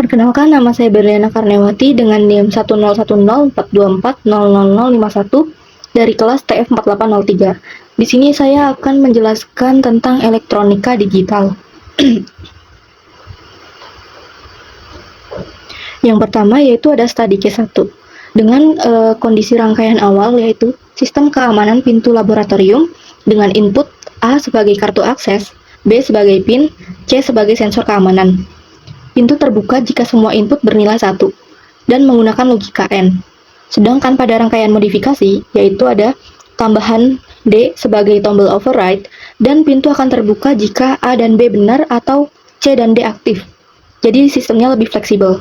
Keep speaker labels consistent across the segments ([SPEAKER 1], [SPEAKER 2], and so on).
[SPEAKER 1] Perkenalkan, nama saya Berliana Karnewati dengan NIM 1010424000051 dari kelas TF4803. Di sini saya akan menjelaskan tentang elektronika digital. Yang pertama yaitu ada study case 1 dengan kondisi rangkaian awal, yaitu sistem keamanan pintu laboratorium dengan input A sebagai kartu akses, B sebagai PIN, C sebagai sensor keamanan. Pintu terbuka jika semua input bernilai 1 dan menggunakan logika N. Sedangkan pada rangkaian modifikasi, yaitu ada tambahan D sebagai tombol override, dan pintu akan terbuka jika A dan B benar atau C dan D aktif. Jadi sistemnya lebih fleksibel.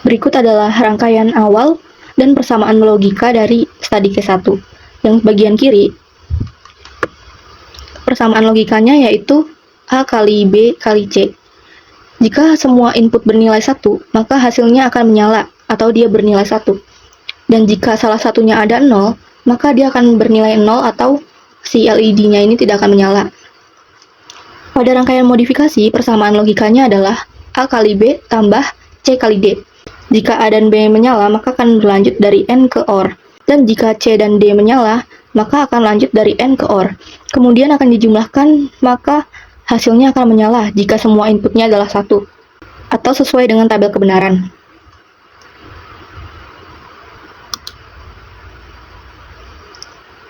[SPEAKER 1] Berikut adalah rangkaian awal dan persamaan logika dari study case 1. Yang bagian kiri, persamaan logikanya yaitu A kali B kali C. Jika semua input bernilai 1, maka hasilnya akan menyala atau dia bernilai 1. Dan jika salah satunya ada 0, maka dia akan bernilai 0 atau si LED-nya ini tidak akan menyala. Pada rangkaian modifikasi, persamaan logikanya adalah A kali B tambah C kali D. Jika A dan B menyala, maka akan berlanjut dari N ke OR. Dan jika C dan D menyala, maka akan lanjut dari N ke OR. Kemudian akan dijumlahkan, maka hasilnya akan menyala jika semua inputnya adalah 1, atau sesuai dengan tabel kebenaran.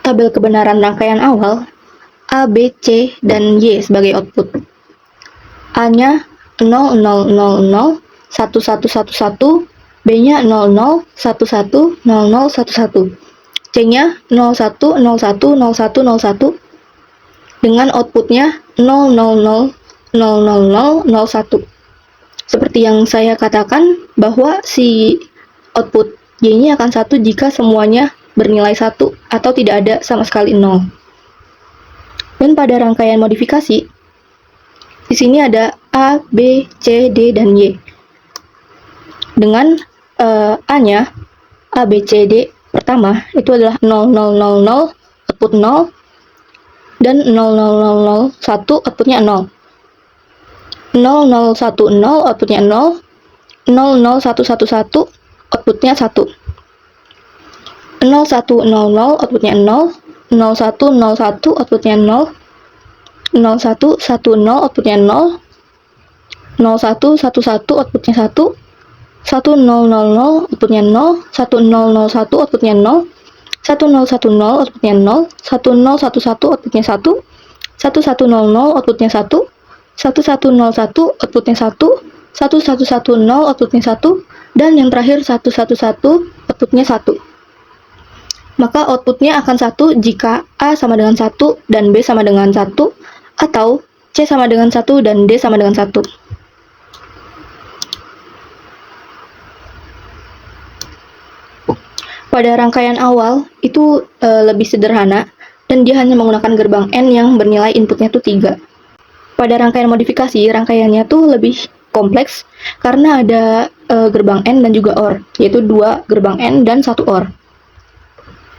[SPEAKER 1] Tabel kebenaran rangkaian awal, A, B, C, dan Y sebagai output. A-nya 0000, 1111, B-nya 00110011, C-nya 01010101 dengan outputnya 000001. Seperti yang saya katakan bahwa si output Y-nya akan 1 jika semuanya bernilai 1 atau tidak ada sama sekali 0. Dan pada rangkaian modifikasi, di sini ada A, B, C, D, dan Y. Dengan A-nya, A, B, C, D pertama, itu adalah 0000, output 0, dan 0001, outputnya 0. 0010, outputnya 0, 00111, outputnya 1. 0100, outputnya 0, 0101, outputnya 0, 0110, outputnya 0, 0111, outputnya 1, 1000, outputnya 0, 1001, outputnya 0, 1010, outputnya 0, 1011, outputnya 1, 1100, outputnya 1, 1101, outputnya 1, 1110, outputnya 1, dan yang terakhir 111, outputnya 1. Maka outputnya akan 1 jika A sama dengan 1 dan B sama dengan 1, atau C sama dengan 1 dan D sama dengan 1. Pada rangkaian awal itu lebih sederhana dan dia hanya menggunakan gerbang N yang bernilai inputnya tuh 3. Pada rangkaian modifikasi, rangkaiannya tuh lebih kompleks karena ada gerbang N dan juga OR, yaitu 2 gerbang N dan 1 OR.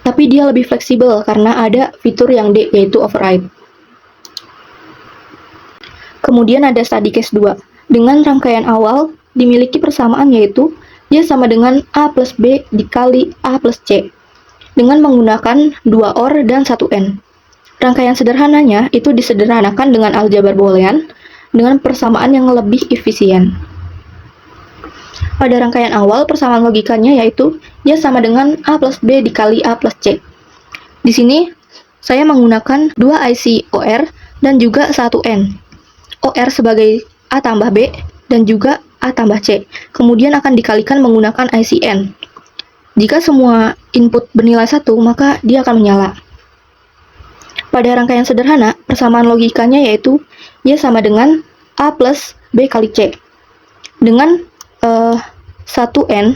[SPEAKER 1] Tapi dia lebih fleksibel karena ada fitur yang D, yaitu override. Kemudian ada study case 2. Dengan rangkaian awal dimiliki persamaan, yaitu dia sama dengan A plus B dikali A plus C dengan menggunakan 2 OR dan 1 N. Rangkaian sederhananya itu disederhanakan dengan aljabar boolean dengan persamaan yang lebih efisien. Pada rangkaian awal, persamaan logikanya yaitu dia sama dengan A plus B dikali A plus C. Di sini saya menggunakan 2 IC OR dan juga 1 N. OR sebagai A tambah B dan juga A tambah C. Kemudian akan dikalikan menggunakan IC N. Jika semua input bernilai 1, maka dia akan menyala. Pada rangkaian sederhana, persamaan logikanya yaitu dia sama dengan A plus B kali C. Dengan 1 N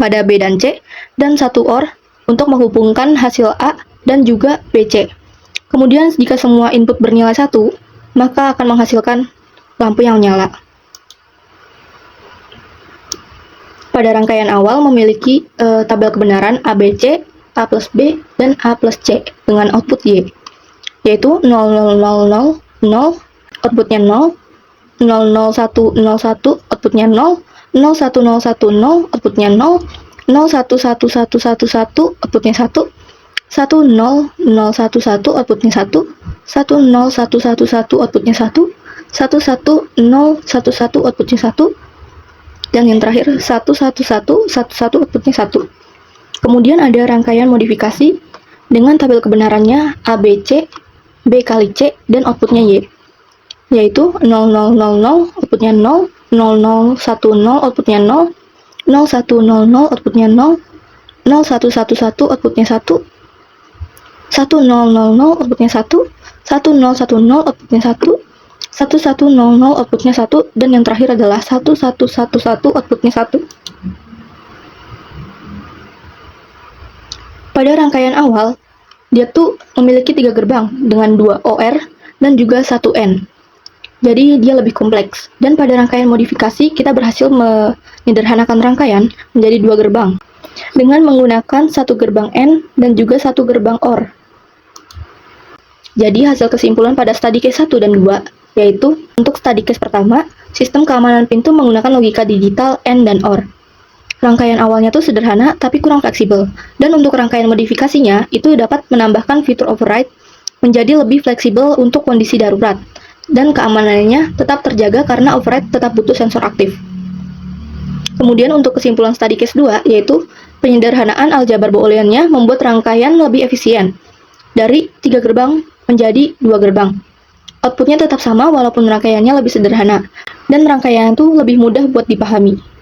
[SPEAKER 1] pada B dan C, dan 1 OR untuk menghubungkan hasil A dan juga BC. Kemudian jika semua input bernilai 1, maka akan menghasilkan lampu yang menyala. Pada rangkaian awal memiliki tabel kebenaran ABC A plus B, dan A plus C dengan output Y, yaitu 0, 0, 0, 0, 0, outputnya 0, 0, 0, 1, 0, 1, outputnya 0, 0, 1, 0, 1, 0, outputnya 0, 0, 1, 1, 1, 1, 1, outputnya 1, 1, 0, 0, 1, 1, outputnya 1, 1, 0, 1, 1, 1, outputnya 1, 1, 1, 0, 1, 1, outputnya 1, dan yang terakhir 1, 1, 1, 1, 1, outputnya 1. Kemudian ada rangkaian modifikasi dengan tabel kebenarannya A, B, C, B kali C, dan outputnya Y, yaitu 0, 0, 0, 0, outputnya 0, 0, 0, 1, 0, outputnya 0, 0, 1, 0, 0, outputnya 0, 0, 1, 1, 1, outputnya 1, 1, 0, 0, 0, outputnya 1, 1, 0, 1, 0, outputnya 1, 1, 1, 0, 0, outputnya 1, dan yang terakhir adalah 1, 1, 1, 1, outputnya 1. Pada rangkaian awal, dia tuh memiliki 3 gerbang dengan 2 OR dan juga 1 N. Jadi dia lebih kompleks. Dan pada rangkaian modifikasi, kita berhasil menyederhanakan rangkaian menjadi 2 gerbang dengan menggunakan 1 gerbang N dan juga 1 gerbang OR. Jadi hasil kesimpulan pada study case 1 dan 2, yaitu untuk study case pertama, sistem keamanan pintu menggunakan logika digital N dan OR. Rangkaian awalnya tuh sederhana tapi kurang fleksibel, dan untuk rangkaian modifikasinya itu dapat menambahkan fitur override menjadi lebih fleksibel untuk kondisi darurat, dan keamanannya tetap terjaga karena override tetap butuh sensor aktif. Kemudian untuk kesimpulan study case 2, yaitu penyederhanaan aljabar booleannya membuat rangkaian lebih efisien, dari 3 gerbang menjadi 2 gerbang. Outputnya tetap sama walaupun rangkaiannya lebih sederhana, dan rangkaian itu lebih mudah buat dipahami.